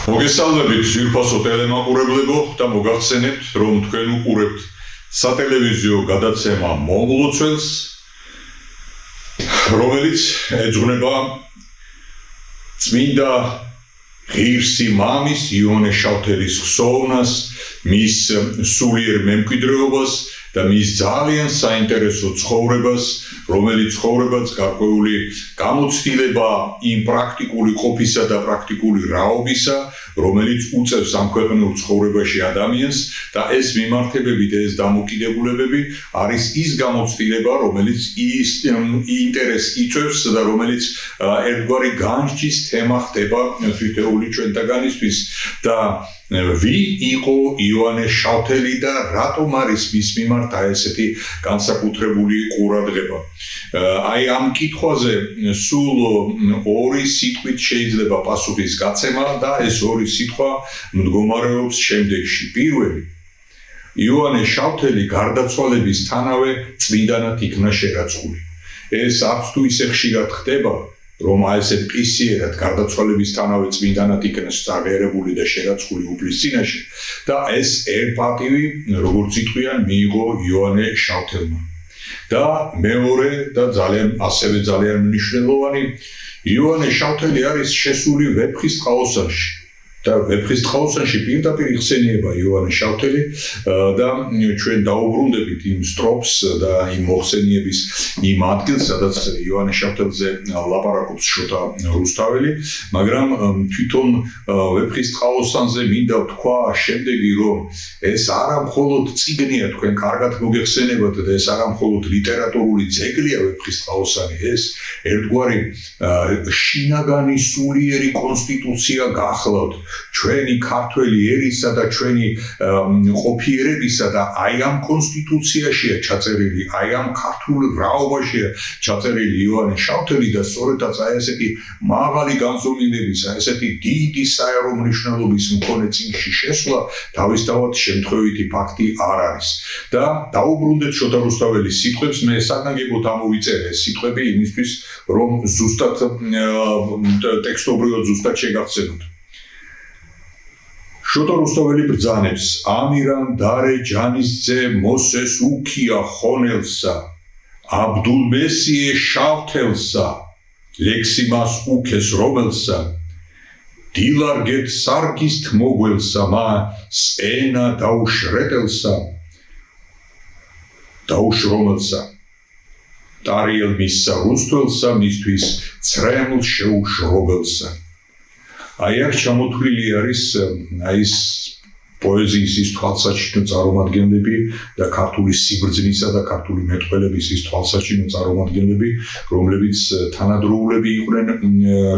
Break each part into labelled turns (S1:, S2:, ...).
S1: მოგესალმებით ძვირფასო ტელემაყურებლებო და მოგახსენებთ, რომ თქვენ უყურებთ სატელევიზიო გადაცემა მომლოცველს, რომელიც ეძღვნება წმინდა ღირსი მამის იონე შავთელის ხსოვნას, მის სულიერ მემკვიდრეობას და მის ძალიან საინტერესო ცხოვრებას, რომელიც ცხოვრებაც გარკვეული გამოცდილება იმ პრაქტიკული ყოფისა და პრაქტიკული რაობისა, რომელიც უწევს ამ ქვეყნიურ ცხოვრებაში ადამიანს და ეს მიმართებები და ეს დამოკიდებულებები არის ის გამოცდილება, რომელიც ის ინტერესს იწვევს და რომელიც ერთგვარი განსჯის თემა ხდება თითოეული ჩვენთაგანისთვის და ვინ იყო იონე შავთელი და რატომ არის მის მიმართ ესეთი განსაკუთრებული ყურადღება. Აი ამ კითხვაზე სულ ორი სიტყვით შეიძლება პასუხის გაცემა და ეს ორი სიტყვა მდგომარეობს შემდეგში. Პირველი, იონე შავთელი გარდაცვალებისთანავე წმინდანად იქნა შერაცხული. ეს არც თუ ისე ხშირად ხდება, რომ ესეთ პისიერად გარდაცვალებისთანავე წმინდანად იქნას წაღერებული და შერაცხული უფლის წინაშე და ეს პატივი, როგორც იტყვიან, მიიღო იონე შავთელმა. და მეორე და ასევე ძალიან მნიშვნელოვანი, იონე შავთელი არის შესული ვეფხის ტყაოსანში. და ვეფხის ტყაოსანში პირდაპირ იხსენიება იონე შავთელი და ჩვენ დაუბრუნდებით იმ სტროფს და იმ მოხსენიების იმ ადგილს, სადაც იონე შავთელზე ლაპარაკობს შოთა რუსთაველი, მაგრამ თვითონ ვეფხის ტყაოსანზე მინდა ვთქვა შემდეგი, რომ ეს არა მხოლოდ წიგნია, თქვენ კარგად მოგეხსენებათ და ეს არა მხოლოდ ლიტერატურული ძეგლია ვეფხის ტყაოსანი, ეს ერთგვარი შინაგანი სულიერი კონსტიტუცია გახლავთ ჩვენი ქართველი ერისა და ჩვენი ყოფიერებისა და აი ამ კონსტიტუციაშია ჩაწერილი, აი ამ ქართულ რაობაშია ჩაწერილი იონე შავთელი და სწორედაც აი ესეთი მაღალი განზომილების, აი ესეთი დიდი საერო მნიშვნელობის მქონე წიგნში შესვლა თავისთავად შემთხვევითი ფაქტი არ არის. და დაუბრუნდეთ შოთა რუსთაველის სიტყვებს, მე საგანგებოდ ამოვიწერე ეს სიტყვები იმისთვის, რომ ზუსტად ტექსტობრივად ზუსტად შეგახსენოთ. შოთა რუსთაველი ბრძანებს, ამირან დარე ჯანისძე მოსეს უქია ხონელსა, აბდულმესიე შავთელსა, ლექსიმას უქეს რომელსა, დილარგეთ სარგისთ მოგველსა, მას ენა დაუშრეტელსა, დაუშრომელსა, ტარიელ მისსა რუსთველსა, მისთვის ცრემლ შეუშრობელსა. აი აქ ჩამოთვლილი არის ის პოეზიის ის თვალსაჩინო წარმომადგენლები და ქართული სიბრძნისა და ქართული მეტყველების ის თვალსაჩინო წარმომადგენლები, რომლებიც თანადროულები იყვნენ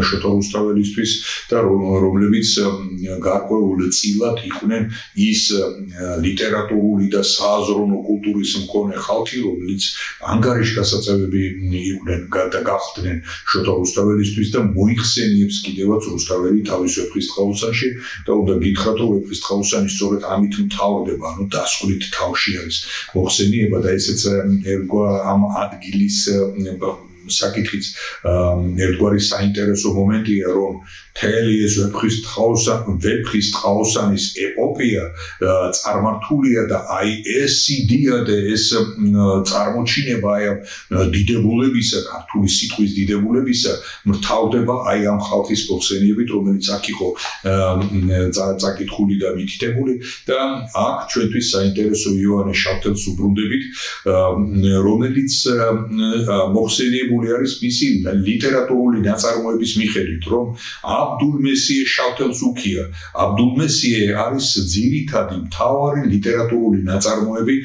S1: შოთა რუსთაველისთვის და რომლებიც გარკვეულ წილად იყვნენ ის ლიტერატურული და სააზროვნო კულტურის მქონე ხალხი, რომელიც ანგარიშგასაწევები იყვნენ და გახდნენ შოთა რუსთაველისთვის და მოიხსენიებს კიდევაც რუსთაველი თავის ვეფხის ტყაოსანში და უნდა გითხრათ, რომ ვეფხის ტყაოსანი სწორედ ამით მთავრდება, ანუ დასკვნით თავში არის მოხსენიება და ესეც ამ ადგილის საკითხიც ერთგვარი საინტერესო მომენტია, რომ მთელი ეს ვეფხის ტყაოსანის ეპოპეა წარმართულია და აი ეს იდეა და ეს წარმოჩინება აი ამ დიდებულებისა, ქართული სიტყვის დიდებულებისა მთავრდება აი ამ ხალხის მოხსენიებით, რომელიც აქ იყო წაკითხული და მითითებული და აქ ჩვენთვის საინტერესო იონე შავთელს უბრუნდებით, რომელიც მოხსენიებული არის მისი ლიტერატურული ნაწარმოების მიხედვით, რომ აბდულმესიე შავთელს უქია. აბდულმესიე არის ძირითადი მთავარი ლიტერატურული ნაწარმოები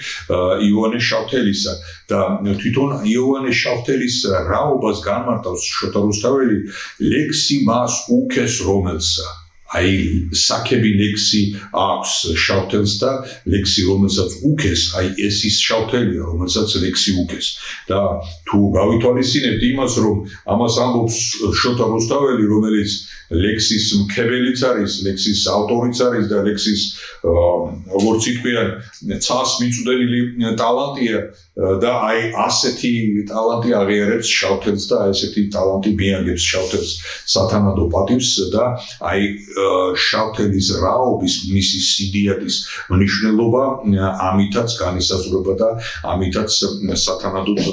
S1: იონე შავთელისა და თვითონ იონე შავთელის რაობას განმარტავს შოთა რუსთაველი ლექსი მას უქეს რომელსა. აი საკები ლექსი აქვს შავთელს და ლექსი რომელსაც უქეს, აი ეს ის შავთელია, რომელსაც ლექსი უქეს. და თუ გავითვალისწინებთ იმას, რომ ამას ამბობს შოთა რუსთაველი, რომელიც ლექსის მქებელიც არის, ლექსის ავტორიც არის და ლექსის როგორც იყვიან, ცას მიწვდენილი ტალანტია და აი ასეთი ტალანტი აღიარებს შავთელს და ესეთი ტალანტი მიაგებს შავთელს სათანადო პატივს და აი შავთელის რაობის მისი სიდიადის მნიშვნელობა ამითაც განისაზღვრება და ამითაც სათანადოდ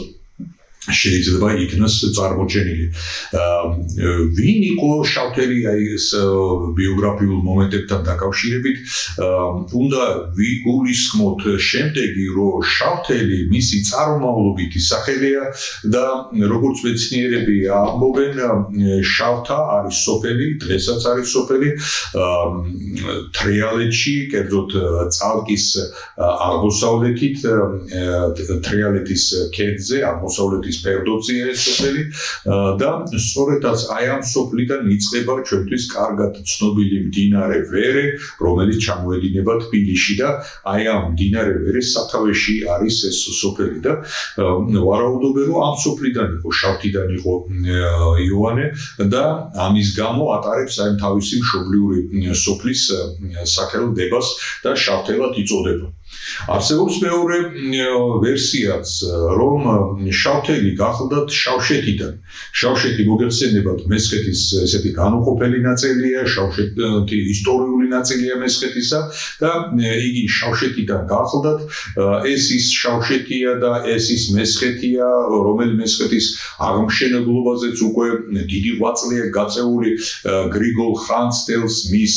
S1: შეიძლება იქნას წარმოჩენილი. ვინ იყო შავთელი აი ეს ბიოგრაფიულ მომენტებთან დაკავშირებით, უნდა ვიგულისხმოთ შემდეგი, რომ შავთელი მისი წარმომავლობითი სახელია და როგორც მეცნიერები ამბობენ, შავთა არის სოფელი, დღესაც არის სოფელი თრიალეთში, კერძოდ წალკის აღმოსავლეთით, თრიალეთის ქედზე, აღმოსავლეთის ფერდობზეა ეს სოფელი და სწორედაც აი ამ სოფლიდან იწყება ჩვენთვის კარგად ცნობილი მდინარე ვერე, რომელიც ჩამოედინება თბილისში და აი ამ მდინარე ვერეს სათავეში არის ეს სოფელი და ვარაუდობენ, რომ ამ სოფლიდან იყო, შავთიდან იყო იოანე და ამის გამო ატარებს აი თავისი მშობლიური სოფლის სახელდებას და შავთელად იწოდება. არსებობს მეორე ვერსიაც, რომ შავთელი გახლდათ შავშეთიდან. შავშეთი მოგეხსენებათ მესხეთის ესეთი განუყოფელი ნაწილია, შავშეთი ისტორიული ნაწილია მესხეთისა და იგი შავშეთიდან გახლდათ. ეს ის შავშეთია და ეს ის მესხეთია, რომელი მესხეთის აღმშენებლობაზეც უკვე დიდი ღვაწლია გაწეული გრიგოლ ხანძთელს, მის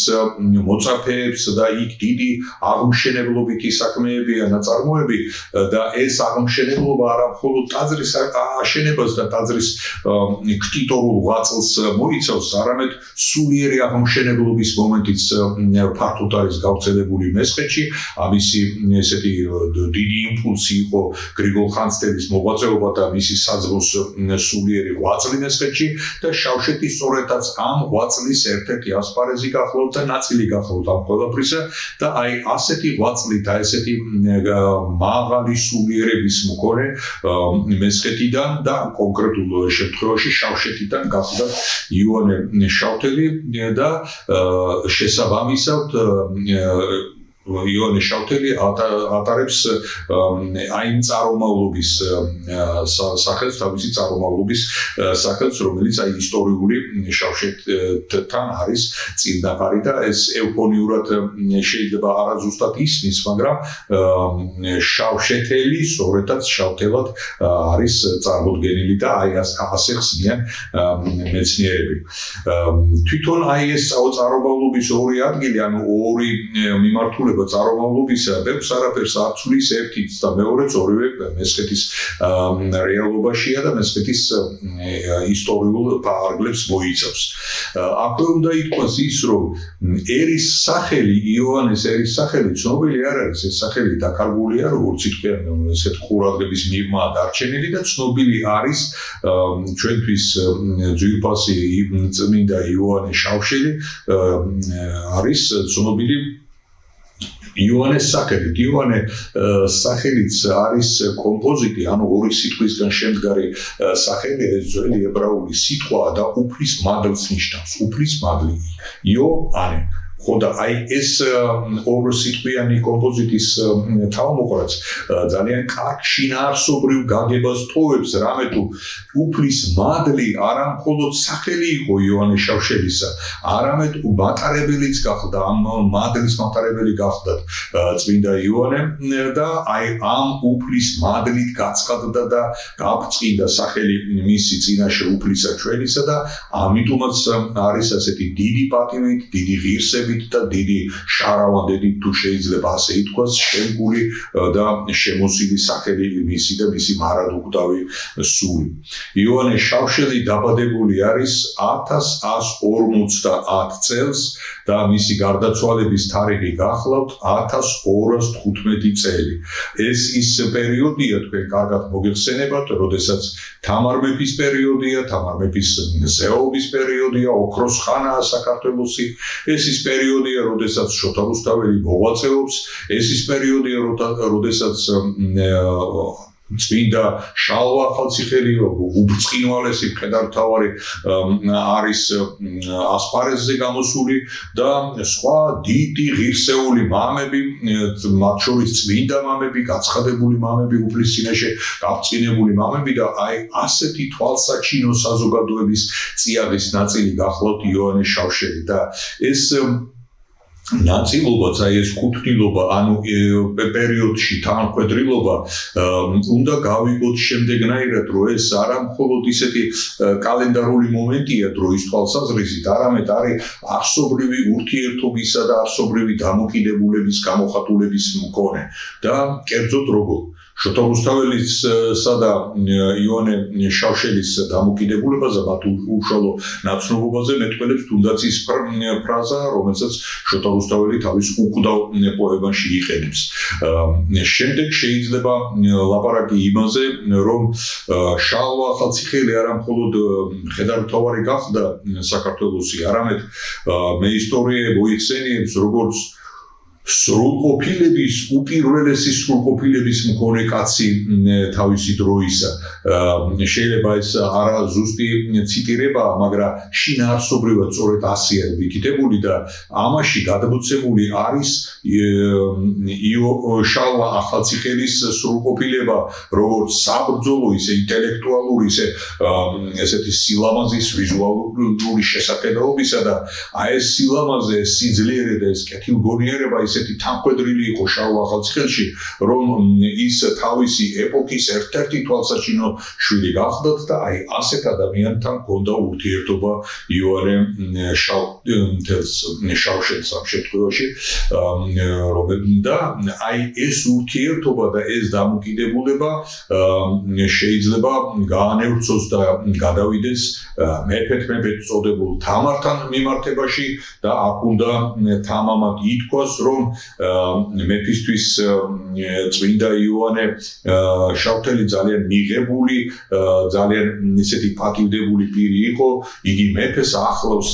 S1: მოწაფეებს და იქ დიდი აღმშენებლობითი საქმეებია ნაწარმოები და ეს აღმშენებლობა არა მხოლოდ ტაძრის აშენებას და ტაძრის ქტიტორულ ღვაწლს მოიცავს, არამედ სულიერი აღმშენებლობის მომენტიც ფართოდ არის გავრცელებული მესხეთში. ამისი ესეთი დიდი იმპულსი იყო გრიგოლ ხანძთელის მოღვაწეობა და მისი საძმოს სულიერი ღვაწლი მესხეთში და შავშეთი სწორედაც ამ ღვაწლის ერთ-ერთი ასპარეზი გახლავთ და ნაწილი გახლავთ ამ ყველაფრისა და აი ასეთი ღვაწლი და ესეთი მაღალი სულიერების მქონე მესხეთიდან და კონკრეტულ შემთხვევაში შავშეთიდან გახლდათ იოანე შავთელი და შესაბამისად იოანე შავთელი ატარებს აი წარმომავლობის სახელს, თავისი წარმომავლობის სახელს, რომელიც აი ისტორიული შავშეთთან არის წინდაყარი და ეს ეუფონიურად შეიძლება არაზუსტად ისმის, მაგრამ შავშეთელი სწორედაც შავთელად არის წარმოდგენილი და აი ასე ხსნიან მეცნიერები. თვითონ აი ეს წარმომავლობის ორი ადგილი, ანუ ორი მიმართულება წარმომავლობისა ბევრს არაფერს არ ცვლის, ერთიც და მეორეც ორივე მესხეთის რეალობაშია და მესხეთის ისტორიულ ფარგლებს მოიცავს. აქვე უნდა ითქვას ის, რომ ერის სახელი, იოანეს ერის სახელი ცნობილი არ არის, ეს სახელი დაკარგულია, როგორც ითქვიან, ესეთ ყურადღების მიღმა დარჩენილი და ცნობილი არის ჩვენთვის ძვირფასი წმინდა იოანე შავშელი არის ცნობილი იოანეს სახელით. იოანე სახელიც არის კომპოზიტი, ანუ ორი სიტყვისგან შემდგარი სახელი, ეს ძველი ებრაული სიტყვაა და უფლის მადლს ნიშნავს. უფლის მადლი. იოანე. ხო და აი ეს ორსიტყვიანი კომპოზიტის თავმოყრაც ძალიან კარგ შინაარსობრივ გაგებას ტოვებს, რამე თუ უფლის მადლი არა მხოლოდ სახელი იყო იოანე შავშელისა, არამედ მატარებელიც გახდა, ამ მადლის მატარებელი გახდა წმინდა იოანე და აი ამ უფლის მადლით გაცხადდა და გაფწყინდა სახელი მისი წინაშე უფლისა ჩვენისა და ამიტომაც არის ასეთი დიდი პატივით, დიდი ღირსებით და დიდი შარავანდებით თუ შეიძლება ასე ითქვას, შემგული და შემოსილი სახელი მისი და მისი მარადუკვდავი სული. იოანე შავშელი დაბადებული არის 1150 წელს და მისი გარდაცვალების თარიღი გახლავთ 1215 წელი. ეს ის პერიოდია, თქვენ კარგად მოგეხსენებათ, როდესაც თამარ მეფის პერიოდია, თამარ მეფის ზეობის პერიოდია, ოქროს ხანაა საქართველოსი. ეს ის პერიოდია, როდესაც შოთა რუსთაველი მოღვაწეობს, ეს ის პერიოდია, როდესაც წმინდა შალვა ახალციხელი უბრწყინვალესი მხედართმთავარი არის ასპარეზზე გამოსული და სხვა დიდი ღირსეული მამები, მათ შორის წმინდა მამები, გაცხადებული მამები, უფლის წინაშე გაბწყინებული მამები და აი ასეთი თვალსაჩინო საზოგადოების წიაღის ნაწილი გახლავთ იოანე შავშელი და ეს ნაწილობაც აი ეს კუთვნილობა ანუ პერიოდში თანამხედრილობა უნდა გავიგოთ შემდეგნაირად რომ ეს არა მხოლოდ ისეთი კალენდარული მომენტია დროის თვალსაზრისით, არამედ არის არსობრივი ურთიერთობისა და არსობრივი დამოკიდებულების გამოხატულების მქონე და კერძოდ როგორ შოთა რუსთაველისა და იოანე შავშელის დამოკიდებულებაზე მათ უშუალო ნაცნობობაზე მეტყველებს თუნდაც ის ფრაზა, რომელსაც შოთა რუსთაველი თავის უკვდავ პოემაში იყენებს. შემდეგ შეიძლება ლაპარაკი იმაზე, რომ შალვა ახალციხელი არა მხოლოდ მხედართმთავარი გახდა საქართველოსი, არამედ მეისტორიე მოიხსენიებს როგორც სრულყოფილების უპირველესი სრულყოფილების მქონე კაცი თავისი დროისა. შეიძლება ეს არა ზუსტი ციტირებაა, მაგრამ შინაარსობრივად სწორედ ასეა ვიკიდებული და ამაში გადმოცემული არის შალვა ახალციხელის სრულყოფილება როგორც საბრძოლო, ისე ინტელექტუალური, ესეთი სილამაზის ვიზუალური შესაძლებლობისა და აი ეს სილამაზე, სიძლიერე და ეს კეთილგონიერება ისეთი თანამხედრილი იყო შალვა ახალციხელში, რომ ის თავისი ეპოქის ერთ-ერთი თვალსაჩინო შვილი გახდათ და აი ასეთ ადამიანთან ჰქონდა ურთიერთობა იოანე შავშელს ამ შემთხვევაში და აი ეს ურთიერთობა და ეს დამოკიდებულება შეიძლება გაანევრცოს და გადავიდეს მეფეთ წოდებულ თამართან მიმართებაში და აქ უნდა თამამად ითქვას, რომ მეფისთვის წმინდა იოანე შავთელი ძალიან მიღებული, ძალიან ისეთი პატივდებული პირი იყო. იგი მეფეს ახლავს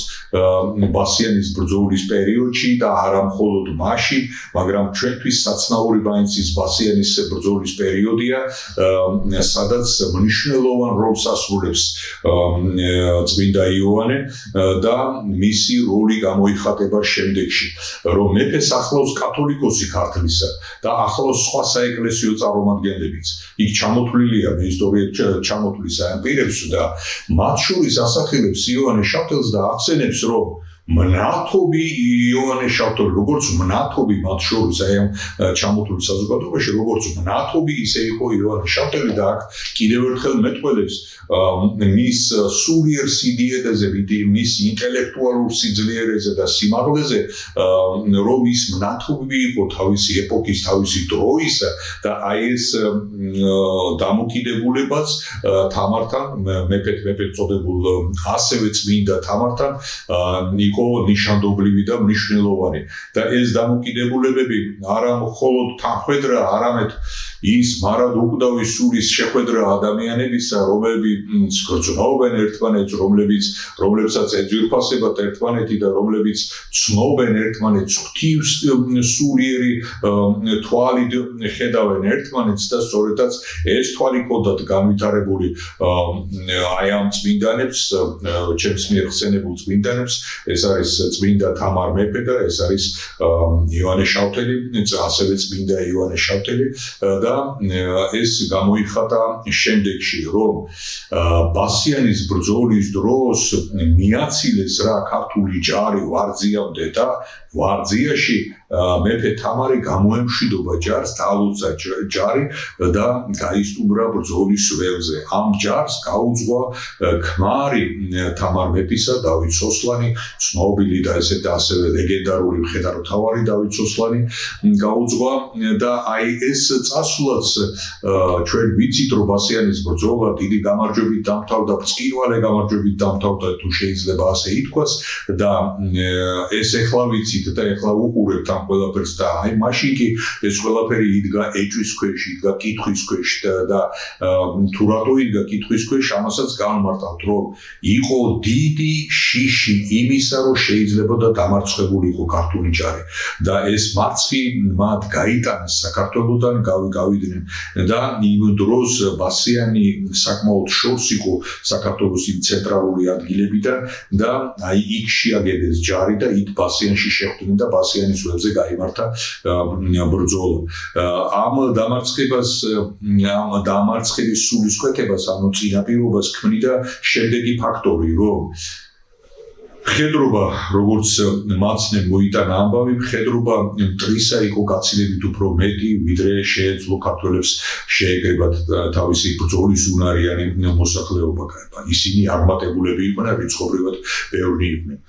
S1: ბასიანის ბრძოლის პერიოდში და არა მხოლოდ მაშინ, მაგრამ ჩვენთვის საცნაური მაინც ის ბასიანის ბრძოლის პერიოდია, სადაც მნიშვნელოვან როლს ასრულებს წმინდა იოანე და მისი როლი გამოიხატება შემდეგში, რომ მეფეს ახლავს კათოლიკოსი ქართლისა და ახლავს სხვა საეკლესიო წარმომადგენლებიც. იქ ჩამოთვლილია მეისტორიეთ ჩამოთვლის ამ პირებს და მათ შორის ასახელებს იოანე შავთელს და ახსენებს, რომ მნათობი იოანე შავთელი, როგორც მნათობი მათ შორის აი ამ ჩამოთვლილ საზოგადოებაში, როგორც მნათობი ისე იყო იოანე შავთელი და აქ კიდევ ერთხელ მეტყველებს მის სულიერ სიდიედეზე, მის ინტელექტუალურ სიძლიერეზე და სიმაღლეზე, რომ ის მნათობი იყო თავისი ეპოქის, თავისი დროისა და აი ეს დამოკიდებულებაც თამართან, მეფეთ წოდებულ ასევე წმინდა თამართან იყო ნიშანდობლივი და მნიშვნელოვანი და ეს დამოკიდებულებები არა მხოლოდ თანამხედრა, არამედ ის მარად უკვდავი სულის შეხვედრა ადამიანებისა, რომლებიც გრძნობენ ერთმანეთს, რომლებსაც ეძვირფასებათ ერთმანეთი და რომლებიც ცნობენ ერთმანეთს, ღვთის სულიერი თვალით ხედავენ ერთმანეთს და სწორედაც ეს თვალი ჰქონდათ განვითარებული აი ამ წმინდანებს, ჩემს მიერ ხსენებულ წმინდანებს, ეს არის წმინდა თამარ მეფე და ეს არის იოანე შავთელი, ასევე წმინდა იოანე შავთელი და ეს გამოიხატა შემდეგში, რომ ბასიანის ბრძოლის დროს მიაცილეს რა ქართული ჯარი ვარძიამდე და ვარძიაში მეფე თამარი გამოემშვიდობა ჯარს, დაალოცა ჯარი და გაისტუმრა ბრძოლის ველზე. ამ ჯარს გაუძღვა ქმარი თამარ მეფისა დავით სოსლანი, ცნობილი და ასევე ლეგენდარული მხედართმთავარი დავით სოსლანი გაუძღვა და აი ეს წასვლაც ჩვენ ვიცით, რომ ბასიანის ბრძოლა დიდი გამარჯვებით დამთავრდა, ბრწყინვალე გამარჯვებით დამთავრდა, თუ შეიძლება ასე ითქვას და ეს ეხლა ვიცით და ეხლა უყურებთ ამ ყველაფერს და აი მაშინ კი ეს ყველაფერი იდგა ეჭვის ქვეშ, იდგა კითხვის ქვეშ და თუ რატო იდგა კითხვის ქვეშ, ამასაც განმარტავთ, რომ იყო დიდი შიში იმისა, რომ შეიძლებოდა დამარცხებულიყო ქართული ჯარი და ეს მარცხი მათ გაიტანეს საქართველოდან, გავიდნენ და იმ დროს ბასიანი საკმაოდ შორს იყო საქართველოს იმ ცენტრალური ადგილებიდან და აი იქ შეაგდეს ჯარი და იქ ბასიანში შეხვდნენ და ბასიანის ველზე გაიმართა ბრძოლა. ამ დამარცხების სულისკვეთებას, ანუ წინაპირობას ქმნიდა შემდეგი ფაქტორი, რომ მხედრობა, როგორც მაცნე მოიტანა ამბავი, მხედრობა მტრისა იყო გაცილებით უფრო მეტი, ვიდრე შეეძლო ქართველებს შეეკრებათ თავისი ბრძოლის უნარიანი მოსახლეობა. ისინი აღმატებულები იყვნენ, რიცხობრივად ბევრი იყვნენ.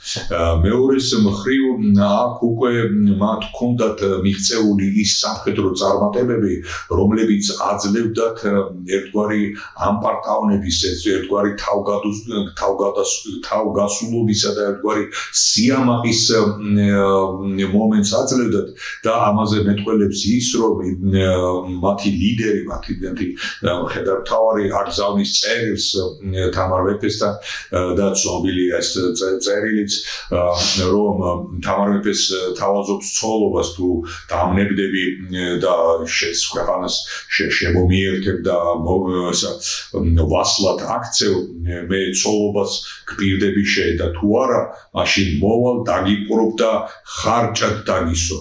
S1: მეორეს მხრივ, აქ უკვე მათ ჰქონდათ მიღწეული ის სამხედრო წარმატებები, რომლებიც აძლევდათ ერთგვარი ამპარტავნების, ერთგვარი თავგასულობისა და ერთგვარი სიამაყის მომენტს აძლევდათ და ამაზე მეტყველებს ის, რომ მათი ლიდერი, მათი მხედართმთავარი აკრძალვის წერილს თამარ მეფესთან და ცნობილია ეს წერილიც, რომ თამარ მეფეს თავაზობს ცოლობას თუ დამნებდები და ქვეყანას შემომიერთებ და ვასლად აქცევ, მე ცოლობას გპირდები შე და თუ არა, მაშინ მოვალ დაგიპყრობ და ხარჭად დაგისო.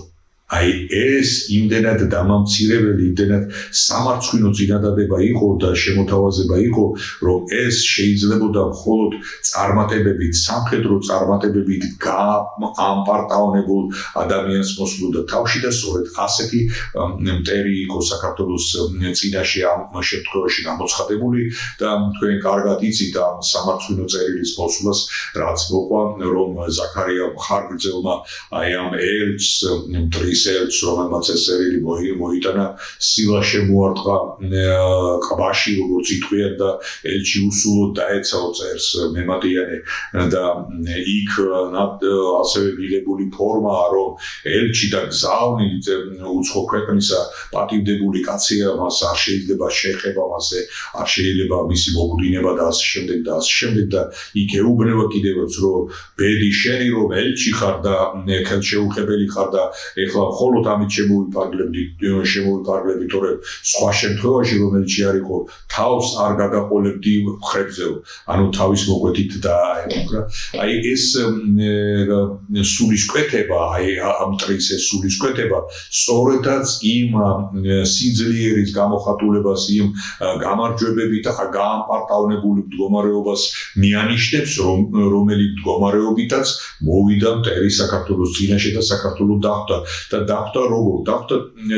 S1: აი ეს იმდენად დამამცირებელი, იმდენად სამარცხვინო წინადადება იყო და შემოთავაზება იყო, რომ ეს შეიძლებოდა მხოლოდ წარმატებებით, სამხედრო წარმატებებით ამპარტავნებულ ადამიანს მოსვლოდა თავში და სწორედ ასეთი მტერი იყო საქართველოს წინაშე ამ შემთხვევაში გამოცხადებული და თქვენ კარგად იცით ამ სამარცხვინო წერილის მოსვლას, რაც მოყვა, რომ ზაქარია მხარგრძელმა აი ამ ელჩს მტრის ელჩს, რომელმაც ეს წერილი მოიტანა, სილა შემოარტყა ყბაში, როგორც იტყვიან და ელჩი უსულოდ დაეცაო წერს მემატიანე და იქ ასევე მიღებული ფორმაა, რომ ელჩი და გზავნილი უცხო ქვეყნისა პატივდებული კაცია, მას არ შეიძლება შეხება, მასზე არ შეიძლება მისი მოგვდინება და ასე შემდეგ და ასე შემდეგ და იქ ეუბნება კიდევაც, რომ ბედი შენი, რომ ელჩი ხარ და ხელშეუხებელი ხარ და ეხლა მხოლოდ ამით შემოვიფარგლები, თორემ სხვა შემთხვევაში რომ ელჩი არ იყო, თავს არ გაგაყოლებდი მხრებზე, ანუ თავის მოკვეთით და აი ეს სულისკვეთება, აი ამ მტრის ეს სულისკვეთება სწორედაც იმ სიძლიერის გამოხატულებას, იმ გამარჯვებებით გაამპარტავნებული მდგომარეობას მიანიშნებს, რომელი მდგომარეობითაც მოვიდა მტერი საქართველოს წინაშე და საქართველო დახვდა და დახვდა როგორ? დახვდა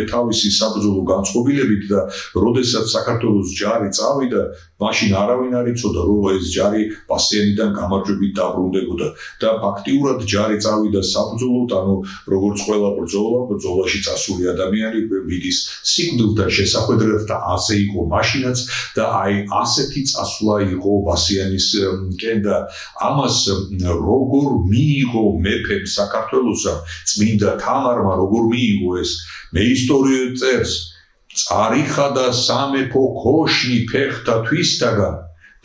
S1: თავისი საბრძოლო განწყობილებით და როდესაც საქართველოს ჯარი წავიდა, მაშინ არავინ არ იცოდა, რომ ეს ჯარი ბასიანიდან გამარჯვებით დაბრუნდებოდა და ფაქტიურად ჯარი წავიდა საბრძოლოდ, ანუ როგორც ყველა ბრძოლაში წასული ადამიანი მიდის სიკვდილთან შესახვედრად და ასე იყო მაშინაც და აი ასეთი წასვლა იყო ბასიანისკენ და ამას როგორ მიიღო მეფემ საქართველოსა, წმინდა თამარმა როგორ მიიღო ეს, მე ისტორიულ წერს წარიხა და სამეფო ქოშნი ფეხთა თვისთაგან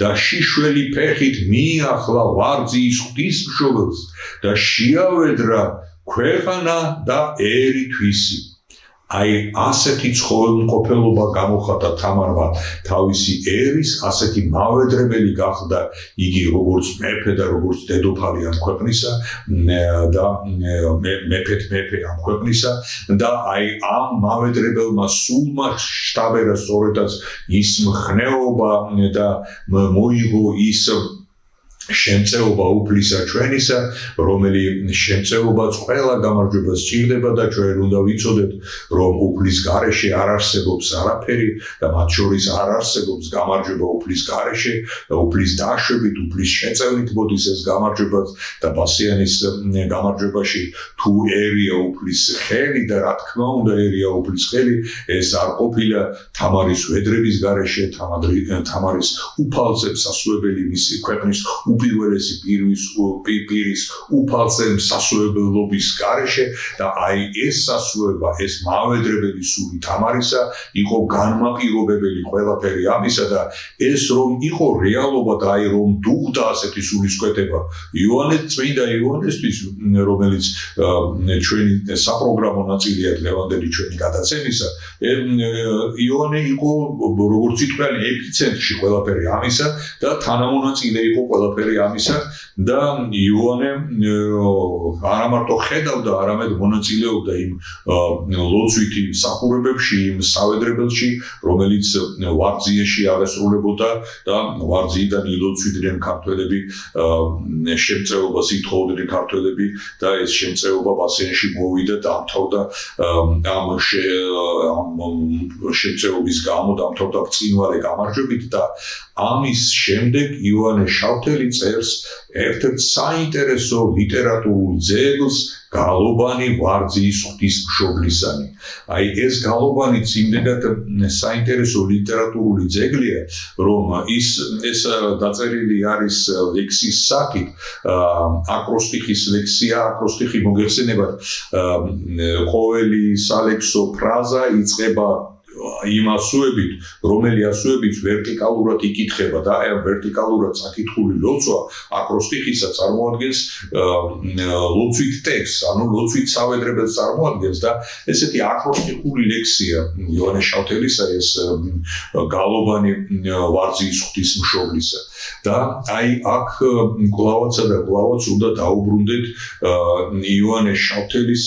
S1: და შიშველი ფეხით მიახლა ვარძიის ღვთისმშობელს და შეავედრა ქვეყანა და ერი თვისი. აი ასეთი ცხოველმყოფელობა გამოხატა თამარმა თავისი ერის, ასეთი მავედრებელი გახდა იგი როგორც მეფე და როგორც დედოფალი ამ ქვეყნისა და მეფე ამ ქვეყნისა და აი ამ მავედრებელმა სულმა შტაბერა სწორედაც ის მხნეობა და მოიგო ის შემწეობა უფლისა ჩვენისა, რომელი შემწეობაც ყველა გამარჯვებას სჭირდება და ჩვენ უნდა ვიცოდეთ, რომ უფლის გარეშე არ არსებობს არაფერი და მათ შორის არ არსებობს გამარჯვება უფლის გარეშე და უფლის დაშვებით, უფლის შეწევნით მოდის ეს გამარჯვებაც და ბასიანის გამარჯვებაში თუ ერია უფლის ხელი და რა თქმა უნდა ერია უფლის ხელი, ეს არ ყოფილა თამარის ვედრების გარეშე, თამარის უფალზე სასუებელი მისი ქვეყნის უპირველესი პირის უფალზე სასუეებლობის გარეშე და აი ეს სასუება, ეს მავედრებელი სული თამარისა იყო განმაპირობებელი ყველაფერი ამისა და ეს რომ იყო რეალობა და აი რომ დუხდა ასეთი სულისკვეთება წმინდა იოანესთვის, რომელიც ჩვენი საპროგრამო ნაწილია დღევანდელი ჩვენი გადაცემისა, იოანე იყო როგორც იტყვიან ეპიცენტრში ყველაფერი ამისა და თანამონაწილე იყო ყველაფერი ამისა და იოანე არა მარტო ხედავდა, არამედ მონაწილეობდა იმ ლოცვითი მსახურებებში, იმ სავედრებელში, რომელიც ვარძიაში აღესრულებოდა და ვარძიიდან ილოცვიდნენ ქართველები, შემწეობას ითხოვდნენ ქართველები და ეს შემწეობა ბასენში მოვიდა, დამთავრდა ამ შემწეობის გამო დამთავრდა ბრწყინვალე გამარჯვებით და ამის შემდეგ იოანე შავთელი წერს ერთ-ერთ საინტერესო ლიტერატურულ ძეგლს გალობანი ვარძიის ღვთისმშობლისანი. აი ეს გალობანი იმდენად საინტერესო ლიტერატურული ძეგლია, რომ ეს დაწერილი არის ლექსის სახით, აკროსტიხის ლექსია, აკროსტიხი მოგეხსენებათ, ყოველი სალექსო ფრაზა იწყება იმ ასოებით, რომელი ასოებით ვერტიკალურად იკითხება და აი ამ ვერტიკალურად საკითხული ლოცვა აკროსტიხისა წარმოადგენს ლოცვით ტექსტს, ანუ ლოცვით სავედრებელს წარმოადგენს და ესეთი აკროსტიხული ლექსია იოანე შავთელისა ეს გალობანი ვარძიის ღვთისმშობლისა და აი აქ კლავაცა და კლავაც უნდა დაუბრუნდეთ იოანე შავთელის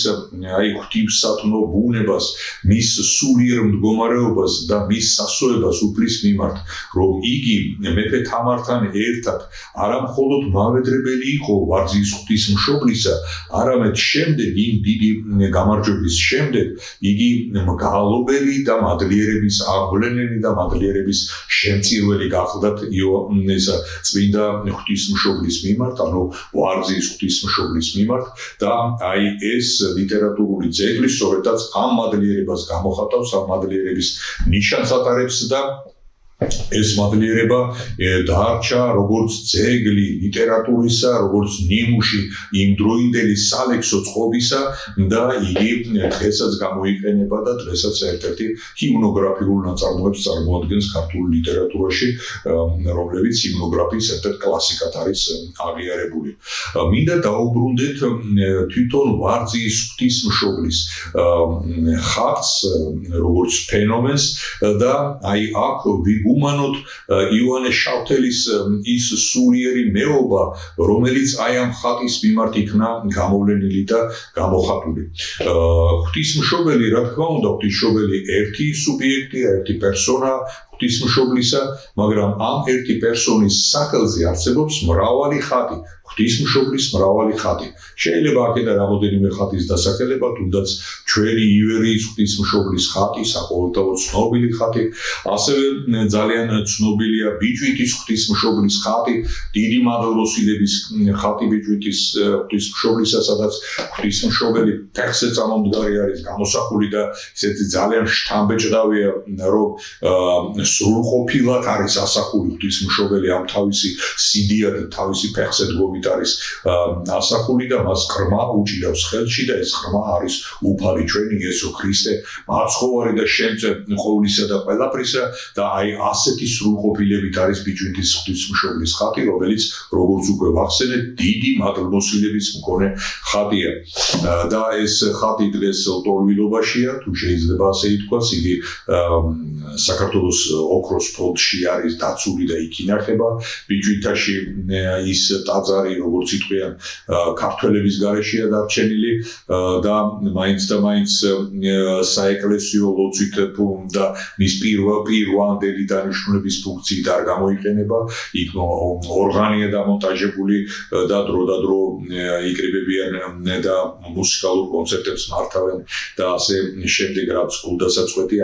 S1: აი ღვთისმსათნო ბუნებას, მის სულიერ მდგომარეობას და მის სასოებას უფლის მიმართ, რომ იგი მეფე თამართან ერთად არა მხოლოდ მავედრებელი იყო ვარძიის ღვთისმშობლისა, არამედ შემდეგ იმ დიდი გამარჯვების შემდეგ იგი მგალობელი და მადლიერების აღვლენელი და მადლიერების შემწირველი გახლდათ წმინდა ღვთისმშობლის მიმართ, ანუ ვარძიის ღვთისმშობლის მიმართ და აი ეს ლიტერატურული ძეგლი სწორედაც ამ მადლიერებას გამოხატავს, ამ მადლიერების ნიშანს ატარებს და ეს მადლიერება დარჩა როგორც ძეგლი ლიტერატურისა, როგორც ნიმუში იმდროინდელი სალექსო წყობისა და იგი დღესაც გამოიყენება და დღესაც ერთ-ერთი ჰიმნოგრაფიულ ნაწარმოებს წარმოადგენს ქართულ ლიტერატურაში, რომლებიც ჰიმნოგრაფიის ერთ-ერთ კლასიკად არის აღიარებული. მინდა დაუბრუნდეთ თვითონ ვარძიის ღვთისმშობლის ხატს, როგორც ფენომენს და აი აქ ვიგუმანოთ იოანე შავთელის ის სულიერი მეობა, რომელიც აი ამ ხატის მიმართ იქნა გამოვლენილი და გამოხატული. ღვთისმშობელი, რა თქმა უნდა, ღვთისმშობელი ერთი სუბიექტია, ერთი პერსონა ღვთისმშობლისა, მაგრამ ამ ერთი პერსონის სახელზე არსებობს მრავალი ხატი, ღვთისმშობლის მრავალი ხატი. შეიძლება აქედან რამოდენიმე ხატის დასახელება, თუნდაც ჩვენი ივერიის ღვთისმშობლის ხატი, საყოველთაოდ ცნობილი ხატი, ასევე ძალიან ცნობილია ბიჭვიტის ღვთისმშობლის ხატი, დიდი მადლმოსილების ხატი ბიჭვიტის ღვთისმშობლისა, სადაც ღვთისმშობელი ფეხზე წამომდგარი არის გამოსახული და ისეთი ძალიან შთამბეჭდავია, რომ სრულყოფილად არის ასახული ღვთისმშობელი ამ თავისი სიდიადით, თავისი ფეხზე დგომით არის ასახული და მას ღრმა უჭირავს ხელში და ეს ღრმა არის უფალი ჩვენი იესო ქრისტე, მაცხოვარი და შემწე ყოვლისა და ყველაფრისა და აი ასეთი სრულყოფილებით არის ბიჭვინთის ღვთისმშობლის ხატი, რომელიც როგორც უკვე ვახსენეთ, დიდი მადლმოსილების მქონე ხატია და ეს ხატი დღეს ლტოლვილობაშია, თუ შეიძლება ასე ითქვას, იგი საქართველოს ოქროს ფონდში არის დაცული და იქ ინახება. ბიჭვინთაში ის ტაძარი, როგორც იტყვიან, ქართველების გარეშეა დარჩენილი და მაინც და მაინც საეკლესიო ლოცვით და მის პირვანდელი დანიშნულების ფუნქციით არ გამოიყენება. იქ ორღანია დამონტაჟებული და დრო და დრო იკრიბებიან და მუსიკალურ კონცერტებს მართავენ და ასე შემდეგ, რაც გულდასაწყვეტი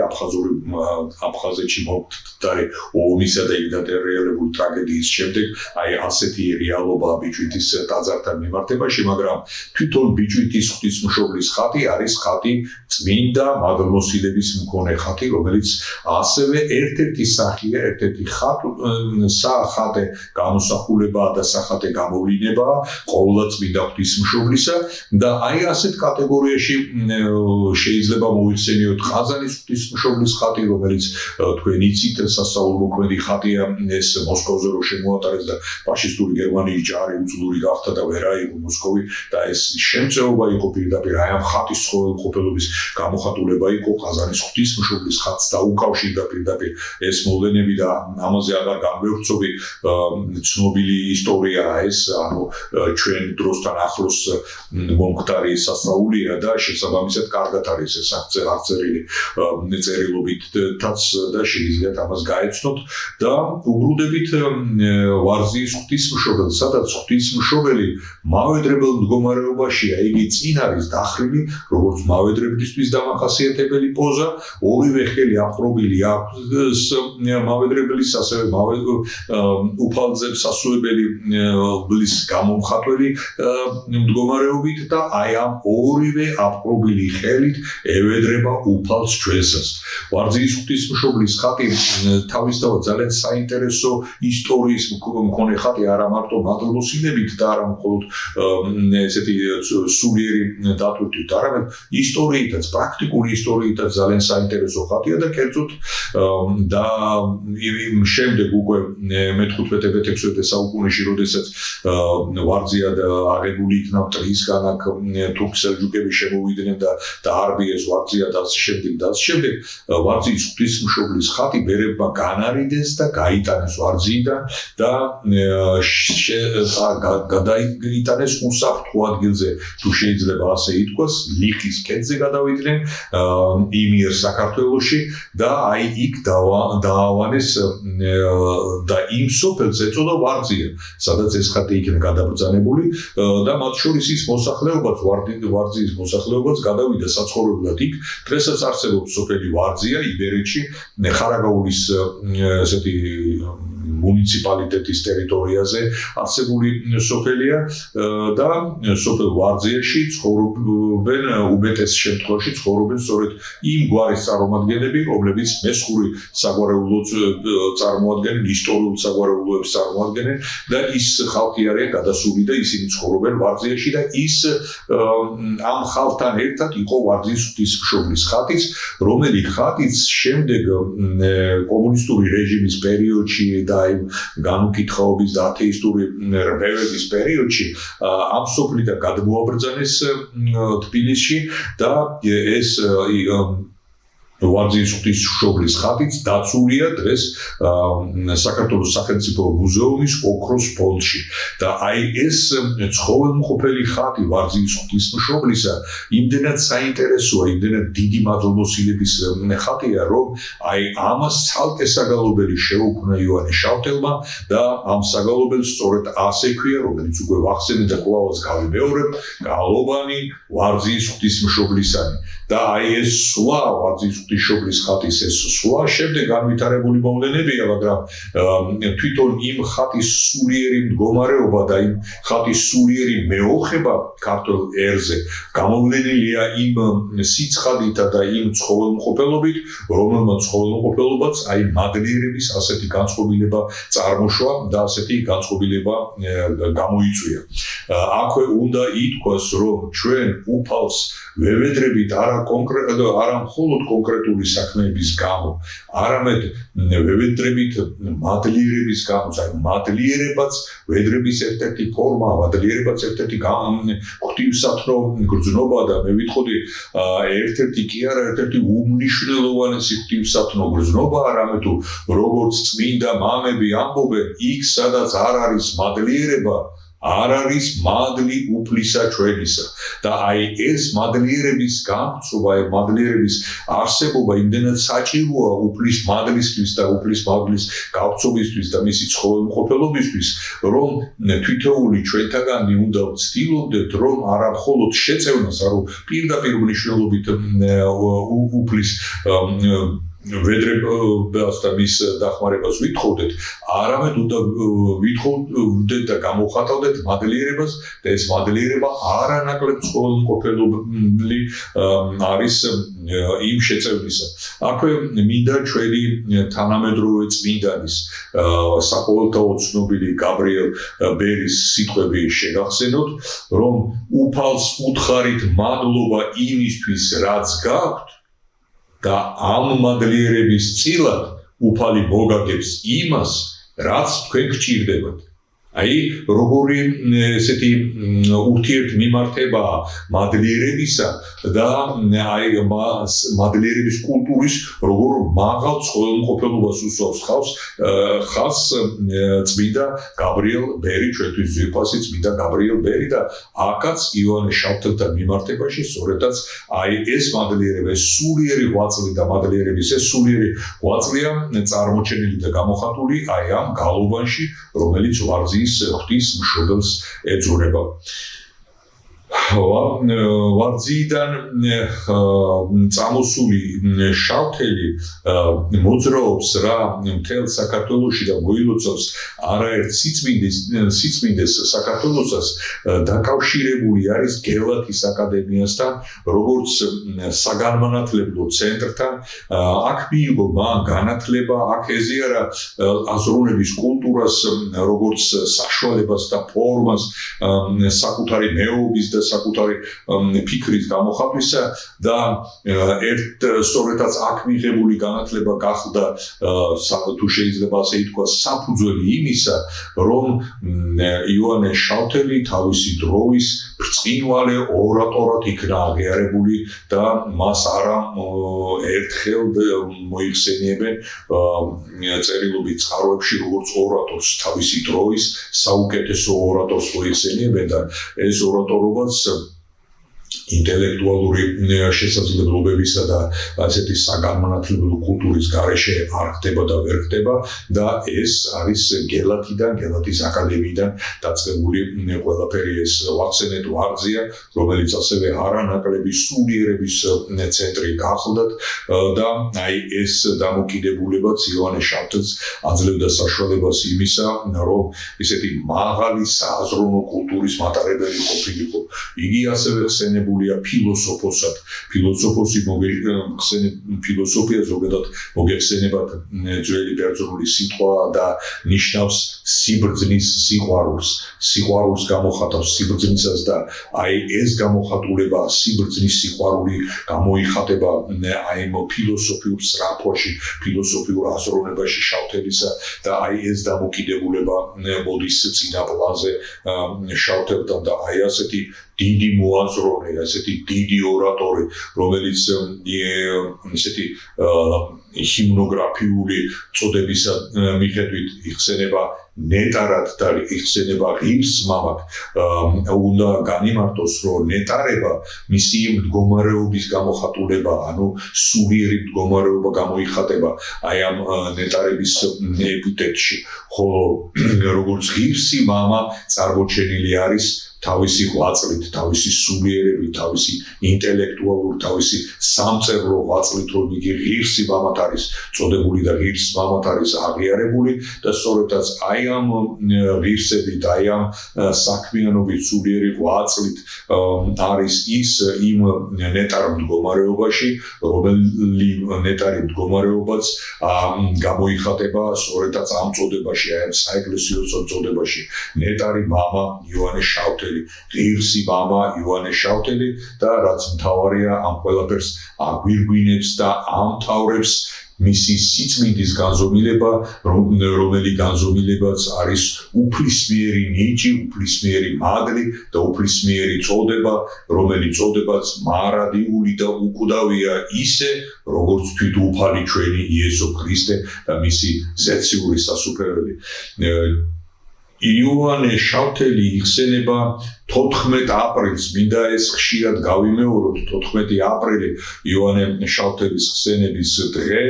S1: აფხაზეთში მომხდარი ომისა და იმდატერეალებული ტრაგედიის შემდეგ აი ასეთი რეალობა ბიჭვიტის ტაძართან მიმართებაში, მაგრამ თვითონ ბიჭვიტის ღვთისმშობლის ხატი არის ხატი წმინდა მადლმოსილების მქონე ხატი, რომელიც ასევე ერთ-ერთი სახია, ერთ-ერთი სახატე გამოსახულებაა და სახატე გამოვლინებაა ყოველ წმინდა ღვთისმშობლისა და აი ასეთ კატეგორიაში შეიძლება მოიხსენიოთ ყაზანის ღვთისმშობლის ხატი, რომელიც თქვენ იცით, სასწავლო მოქმედი ხატია, ეს მოსკოვზე რო შემოატარეს და ფაშისტური გერმანიის ჯარი უძლური გახდა და ვერ აიღო მოსკოვი და ეს შემწეობა იყო პირდაპირ აი ამ ხატის ცხოველმყოფელობის გამოხატულება იყო ყაზანის ღვთისმშობლის ხატს და უკავშირდა პირდაპირ ეს მოვლენები და ამაზე აღარ განვევრცობი ცნობილი ისტორიაა ეს, ანუ ჩვენ დროსთან ახლოს მომხდარი სასწაულია და შესაბამისად კარგად არის ეს აღწერილი წერილობითაც და შეიძლება ამას გაეცნოთ და უბრუნდებით ვარძიის ღვთისმშობელს, სადაც ღვთისმშობელი მავედრებელ მდგომარეობაშია, იგი წინ არის დახრილი, როგორც მავედრებისთვის დამახასიათებელი პოზა, ორივე ხელი აპყრობილი აქვს მავედრებლის, ასევე უფალძებს ასუებელი ბლის გამომხატველი მდგომარეობით და აი ამ ორივე აპყრობილი ხელით ევედრება უფალს ჩვენსას. ვარძიის ღვთისმშობლის ხატი თავისთავად ძალიან საინტერესო ისტორიის მქონე ხატი, არა მარტო მადლმოსილებით და არა მხოლოდ ესეთი სულიერი დატვირთვით, არამედ ისტორიითაც, პრაქტიკული ისტორიითაც ძალიან საინტერესო ხატია და კერძოდ და იმ შემდეგ უკვე მე-15-16 საუკუნეში, როდესაც ვარძია აღებული იქნა მტრისგან, აქ თურქ-სელჯუკები შემოვიდნენ და დაარბიეს ვარძია და ასე შემდეგ, ვარძიის ღვთისმშობლის ხატი ბერებმა განარიდეს და გაიტანეს ვარძიიდან და გადაიტანეს უსაფრთხო ადგილზე, თუ შეიძლება ასე ითქვას, ლიხის ქედზე გადავიდნენ იმიერ საქართველოში და აი იქ დაავანეს და იმ სოფელს ეწოდა ვარძია, სადაც ეს ხატი იქნა გადაბრძანებული და მათ შორის ის მოსახლეობაც, ვარძიის მოსახლეობაც გადავიდა საცხოვრებლად იქ. დღესაც არსებობს სოფელი ვარძია იბერეთში, ხარაგაულის ესეთი მუნიციპალიტეტის ტერიტორიაზე არსებული სოფელია და სოფელ ვარძიაში ცხოვრობენ უბედეს შემთხვევაში ცხოვრობენ სწორედ იმ გვარის წარმომადგენლები, რომლებიც მესხური საგვარეულოს წარმოადგენენ, ისტორიულ საგვარეულოებს წარმოადგენენ და ის ხალხი არიან გადასული და ისინი ცხოვრობენ ვარძიაში და ის ამ ხალხთან ერთად იყო ვარძიის ღვთისმშობლის ხატიც, რომელიც ხატიც შემდეგ კომუნისტური რეჟიმის პერიოდში და იმ განუკითხაობის და ათეისტური რბევების პერიოდში ამ სოფლიდან გადმოაბრძანეს თბილისში და ეს ვარძიის ღვთისმშობლის ხატიც დაცულია დღეს საქართველოს სახელმწიფო მუზეუმის ოქროს ფონდში და აი ეს ცხოველმყოფელი ხატი ვარძიის ღვთისმშობლისა იმდენად საინტერესოა, იმდენად დიდი მადლმოსილების ხატია, რომ აი ამას ცალკე საგალობელი შეუქმნა იოანე შავთელმა და ამ საგალობელს სწორედ ასე ქვია, რომელიც უკვე ვახსენე და კვლავაც გავიმეორებ, გალობანი ვარძიის ღვთისმშობლისანი და აი ეს სვლა ვარძიის ღვთისმშობლის ხატის ეს სვლა შემდეგ განვითარებული მოვლენებია, მაგრამ თვითონ იმ ხატის სულიერი მდგომარეობა და იმ ხატის სულიერი მეოხება ქართულ ერზე გამოვლენილია იმ სიცხადითა და იმ ცხოველმყოფელობით, რომელმაც ცხოველმყოფელობაც აი მადლიერების ასეთი განწყობილება წარმოშვა და ასეთი განწყობილება გამოიწვია. აქვე უნდა ითქვას, რომ ჩვენ უფალს ვევედრებით არა მხოლოდ კონკრეტული საქმეების გამო, არამედ ვევედრებით მადლიერების გამო, აი მადლიერებაც ვედრების ერთ-ერთი ფორმაა, მადლიერებაც ერთ-ერთი ღვთისმსათნო გრძნობა და მე ვიტყოდი ერთ-ერთი კი არა, ერთ-ერთი უმნიშვნელოვანესი ღვთისმსათნო გრძნობა, არამედ თუ როგორც წმინდა მამები ამბობენ, იქ სადაც არ არის მადლიერება, არ არის მადლი უფლისა ჩვენისა და აი ეს მადლიერების გამწვავა, მადლიერების არსებობა იმდენად საჭიროა უფლის მადლისთვის და უფლის მადლის გავწვევისთვის და მისი ცხოველმყოფელობისთვის, რომ თითოეული ჩვენთაგანი უნდა ვცდილობდეთ, რომ არა მხოლოდ შეწევნას, არამედ პირდაპირ მნიშვნელობით უფლის ვედრებას და მის დახმარებას ვითხოვდეთ, არამედ უნდა ვითხოვდეთ და გამოხატავდეთ მადლიერებას და ეს მადლიერება არანაკლებ ცხოველმყოფელი არის იმ შეწევნისა. აქვე მინდა ჩვენი თანამედროვე წმინდანის საყოველთაო ცნობილი გაბრიელ ბერის სიტყვები შეგახსენოთ, რომ უფალს უთხარით მადლობა იმისთვის, რაც გაქვთ და ამ მადლიერების წილად უფალი მოგაგებს იმას, რაც თქვენ გჭირდებათ. აი, როგორი ესეთი ურთიერთმიმართება მადლიერებისა და აი მადლიერების კულტურის როგორ მაღალ ცხოველმყოფელობას უსვამს ხალხს წმინდა გაბრიელ ბერი, ჩვენთვის ძვირფასი წმინდა გაბრიელ ბერი და აქაც იოანე შავთელთან მიმართებაში სწორედაც აი ეს მადლიერება, ეს სულიერი ღვაწლი და მადლიერების ეს სულიერი ღვაწლია წარმოჩენილი და გამოხატული აი ამ გალობანში, რომელიც ვარძიის ღვთის მშობელს ეძღვნება. ვარძიიდან წამოსული შავთელი მოძრაობს რა მთელ საქართველოში და მოილოცავს არაერთ სიწმინდეს საქართველოსაც დაკავშირებული არის გელათის აკადემიასთან, როგორც საგანმანათლებლო ცენტრთან. აქ მიიღო მან განათლება, აქ ეზიარა აზროვნების კულტურას, როგორც საშუალებას და ფორმას, საკუთარი მეობის და საკუთარი ფიქრის გამოხატვისა და სწორედაც აქ მიღებული განათლება გახდა თუ შეიძლება ასე ითქვას საფუძველი იმისა, რომ იოანე შავთელი თავისი დროის ბრწყინვალე ორატორად იქნა აღიარებული და მას არა ერთხელ მოიხსენიებენ წერილობით წყაროებში როგორც ორატორს, თავისი დროის საუკეთესო ორატორს მოიხსენიებენ და ეს ორატორობაც ინტელექტუალური შესაძლებლობებისა და ასეთი საგანმანათლებლო კულტურის გარეშე არ ხდება და ვერ ხდება და ეს არის გელათიდან, გელათის აკადემიიდან დაწყებული ყველაფერი. ეს ვახსენეთ ვარძია, რომელიც ასევე არანაკლები სულიერების ცენტრი გახლდათ და აი ეს დამოკიდებულებაც იოანე შავთელს აძლევდა საშუალებას იმისა, რომ ესეთი მაღალი სააზროვნო კულტურის მატარებელი ყოფილიყო. იგი ასევე ხსენებულია ფილოსოფოსად. ფილოსოფია ზოგადად მოგეხსენებათ ძველი ბერძნული სიტყვა და ნიშნავს სიბრძნის სიყვარულს. სიყვარულს გამოხატავს სიბრძნისას და აი ეს გამოხატულება სიბრძნის სიყვარული გამოიხატება აი ფილოსოფიურ სწრაფვაში, ფილოსოფიურ აზროვნებაში შავთელისა და აი ეს დამოკიდებულება მოდის წინა პლანზე შავთელთან და აი ასეთი დიდი მოაზროვნე, ასეთი დიდი ორატორი, რომელიც ესეთი ჰიმნოგრაფიული წოდებისა მიხედვით იხსენება ნეტარად და იხსენება ღირსმამად. უნდა განიმარტოს, რომ ნეტარება მისი მდგომარეობის გამოხატულება, ანუ სულიერი მდგომარეობა გამოიხატება აი ამ ნეტარების ეპითეტში, ხოლო როგორც ღირსი მამა წარმოჩენილი არის თავისი ღვაწლით, თავისი სულიერებით, თავისი ინტელექტუალურ, თავისი სამწერლო ღვაწლით, რომ იგი ღირსი მამად არის წოდებული და ღირს მამად არის აღიარებული და სწორედაც აი ამ ღირსებით, აი ამ საქმიანობით, სულიერი ღვაწლით არის ის იმ ნეტარ მდგომარეობაში, რომელი ნეტარი მდგომარეობაც გამოიხატება სწორედაც ამ წოდებაში, აი ამ საეკლესიო წოდებაში. ნეტარი მამა იოანე შავთელი, ღირსი მამა იოანე შავთელი და რაც მთავარია ამ ყველაფერს აგვირგვინებს და ამთავრებს მისი სიწმინდის განზომილება, რომელი განზომილებაც არის უფლისმიერი ნიჭი, უფლისმიერი მადლი და უფლისმიერი წოდება, რომელი წოდებაც მარადიული და უკვდავია ისე, როგორც თვითუფალი ჩვენი იესო ქრისტე და მისი ზეციური სასუფეველი. იოანე შავთელი იხსენება 14 აპრილს მინდა ეს ხშირად გავიმეოროთ 14 აპრილი იოანე შავთელის ხსენების დღე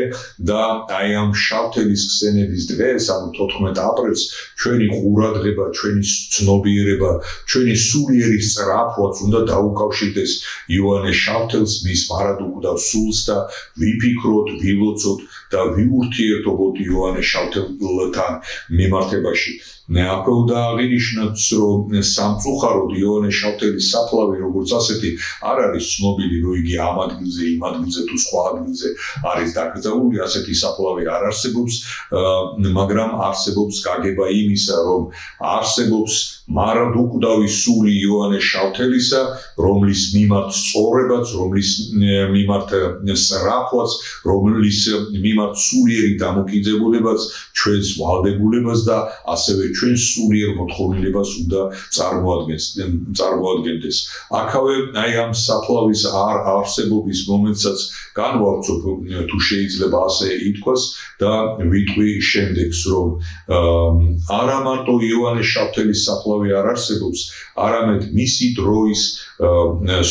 S1: და აი ამ შავთელის ხსენების დღეს ანუ 14 აპრილს ჩვენი ყურადღება, ჩვენი ცნობიერება, ჩვენი სულიერი სწრაფვაც უნდა დაუკავშირდეს იოანე შავთელს, მის მარადუკვდავ სულს და ვიფიქროთ, ვილოცოთ და ვიურთიერთობოთ იოანე შავთელთან მიმართებაში. Apropo da აღინიშნოთ, რომ სამწუხაროდ იოანე შავთელის საფლავი როგორც ასეთი არ არის ცნობილი, რომ იგი ამ ადგილზე, იმ ადგილზე თუ სხვა ადგილზე არის დაკრძალული, ასეთი საფლავი არ არსებობს, მაგრამ არსებობს გაგება იმისა, რომ არსებობს მარადუკვდავი სული იოანე შავთელისა, რომლის მიმართ სწორებაც, რომლის მიმართ სწრაფვაც, რომლის მიმართ სულიერი დამოკიდებულებაც ჩვენს ვალდებულებას და ასევე ჩვენ სულიერ მოთხოვნილებას უნდა წარმოადგენდეს. აქავე აი ამ საფლავის არ არსებობის მომენტსაც განვავრცობ, თუ შეიძლება ასე ითქვას და ვიტყვი შემდეგს, რომ არა მარტო იოანე შავთელის საფლავი არ არსებობს, არამედ მისი დროის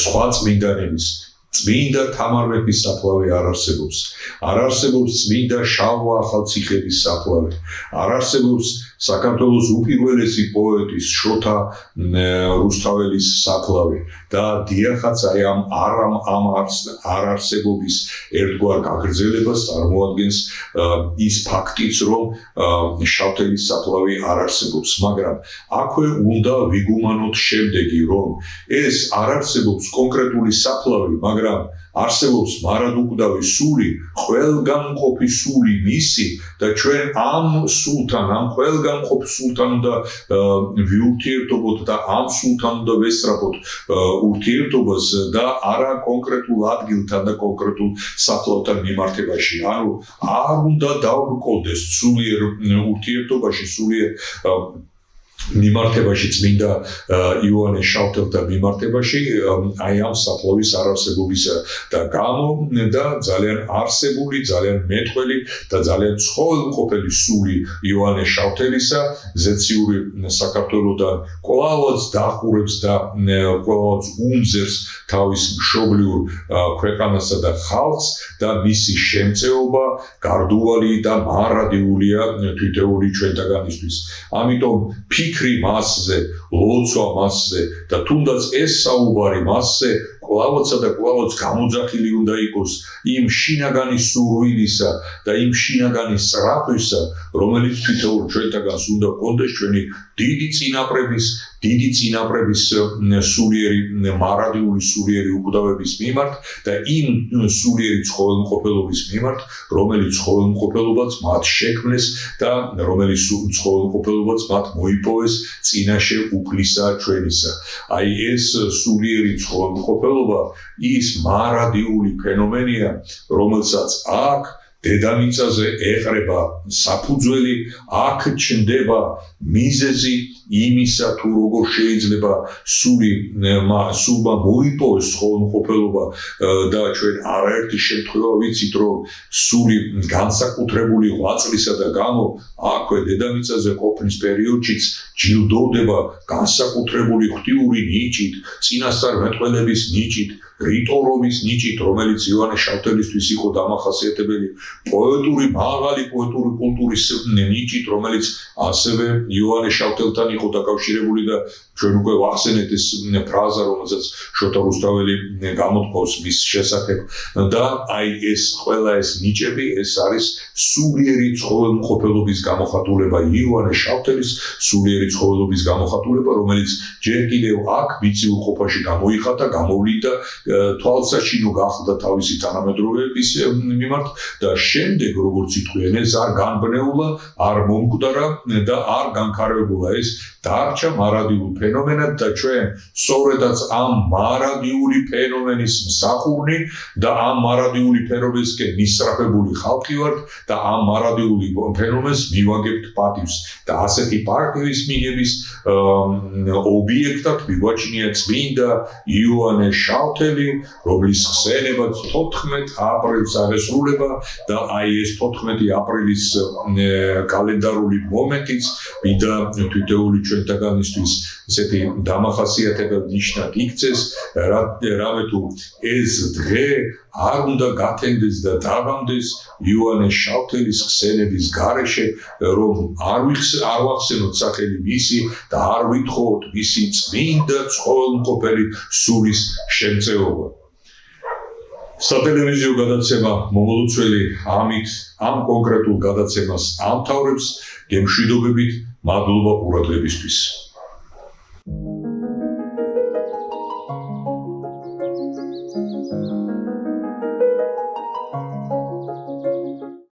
S1: სხვა წმინდანების წმინდა თამარ მეფის საფლავი არ არსებობს. არ არსებობს წმინდა შალვა ახალციხელის საფლავი. არ არსებობს საქართველოს უპირველესი პოეტის შოთა რუსთაველის საფლავი და დიახაც აი ამ არ არსებობის ერთგვარ გაგრძელებას წარმოადგენს ის ფაქტიც, რომ შავთელის საფლავი არ არსებობს, მაგრამ აქვე უნდა ვიგუმანოთ შემდეგი, რომ ეს არ არსებობს კონკრეტული საფლავი, მაგრამ არსებობს მარადუკვდავი სული, ყველგანმყოფი სული მისი და ჩვენ ამ სულთან, ამ ყველგანმყოფ სულთან უნდა ვიურთიერთობოთ და ამ სულთან უნდა ვესწრაფოთ ურთიერთობას და არა კონკრეტულ ადგილთან და კონკრეტულ საფლავთან მიმართებაში. ანუ არ უნდა დავრკოლდეს სულიერ ურთიერთობაში, სულიერ მიმართებაში წმინდა იოანე შავთელთან მიმართებაში აი ამ საფლავის არარსებობისა და გამო და ძალიან არსებული, ძალიან მეტყველი და ძალიან ცხოველმყოფელი სული იოანე შავთელისა ზეციური საქართველოდან კვლავაც დაახურებს და კვლავაც უმზერს თავის მშობლიურ ქვეყანასა და ხალხს და მისი შემწეობა გარდუვალი და მარადიულია თითოეული ჩვენთაგანისთვის. ამიტომ ფიქრი მასზე, ლოცვა მასზე და თუნდაც ეს საუბარი მასზე კვლავაცა და კვლავაც გამოძახილი უნდა იყოს იმ შინაგანი სურვილისა და იმ შინაგანი სწრაფვისა, რომელიც თითოეულ ჩვენთაგანს უნდა გქონდეს ჩვენი დიდი წინაპრების სულიერი მარადიული სულიერი უკვდავების მიმართ და იმ სულიერი ცხოველმყოფელობის მიმართ, რომელიც ცხოველმყოფელობაც მათ შექმნეს და რომელიც ცხოველმყოფელობაც მათ მოიპოვეს წინაშე უფლისა ჩვენისა. აი ეს სულიერი ცხოველმყოფელობა ის მარადიული ფენომენია, რომელსაც აქ დედამიწაზე ეყრება საფუძველი, აქ ჩნდება მიზეზი იმისა, თუ როგორ შეიძლება სულმა მოიპოვეს ცხოველმყოფელობა და ჩვენ არაერთი შემთხვევა ვიცით, რომ სული განსაკუთრებული ღვაწლისა და გამო აქვე დედამიწაზე ყოფნის პერიოდშიც ჯილდოვდება განსაკუთრებული ღვთიური ნიჭით, წინასწარმეტყველების ნიჭით, რიტორობის ნიჭით, რომელიც იოანე შავთელისთვის იყო დამახასიათებელი, მაღალი პოეტური კულტურის ნიჭით, რომელიც ასევე იოანე შავთელთან იყო დაკავშირებული და ჩვენ უკვე ვახსენეთ ეს ფრაზა, რომელსაც შოთა რუსთაველი გამოთქვავს მის შესახებ და აი ეს ყველა ეს ნიჭები, ეს არის სულიერი ცხოველმყოფელობის გამოხატულება, იოანე შავთელის სულიერი ცხოველობის გამოხატულება, რომელიც ჯერ კიდევ აქ მიწიურ ყოფაში გამოიხატა, გამოვლინდა, თვალსაჩინო გახდა თავისი თანამედროვეების მიმართ და შემდეგ, როგორც იტყვიან, ეს არ განბნეულა, არ მომკვდარა და არ განქარებულა, ეს დარჩა მარადიულ ფენომენად და ჩვენ სწორედაც ამ მარადიული ფენომენის მსახურნი და ამ მარადიული ფენომენისკენ მისწრაფებული ხალხი ვართ და ამ მარადიული ფენომენს მივაგებთ პატივს და ასეთი პატივის მიღების ობიექტად მიგვაჩნია წმინდა იოანე შავთელი მომწველი, რომლის ხსენებაც 14 აპრილს აღესრულება და აი ეს 14 აპრილის კალენდარული მომენტიც ვიდა თითოეული ჩვენთაგანისთვის ესეთი დამახასიათებელი ნიშნად იქცეს, რამე თუ ეს დღე არ უნდა გათენდეს და დაღამდეს იოანე შავთელის ხსენების გარეშე, რომ არ ვახსენოთ სახელი მისი და არ ვითხოვოთ მისი წმინდა ცხოველმყოფელი სულის შემწეობა. სატელევიზიო გადაცემა მომლოცველი ამით ამ კონკრეტულ გადაცემას ამთავრებს. გემშვიდობებით, მადლობა ყურადღებისთვის.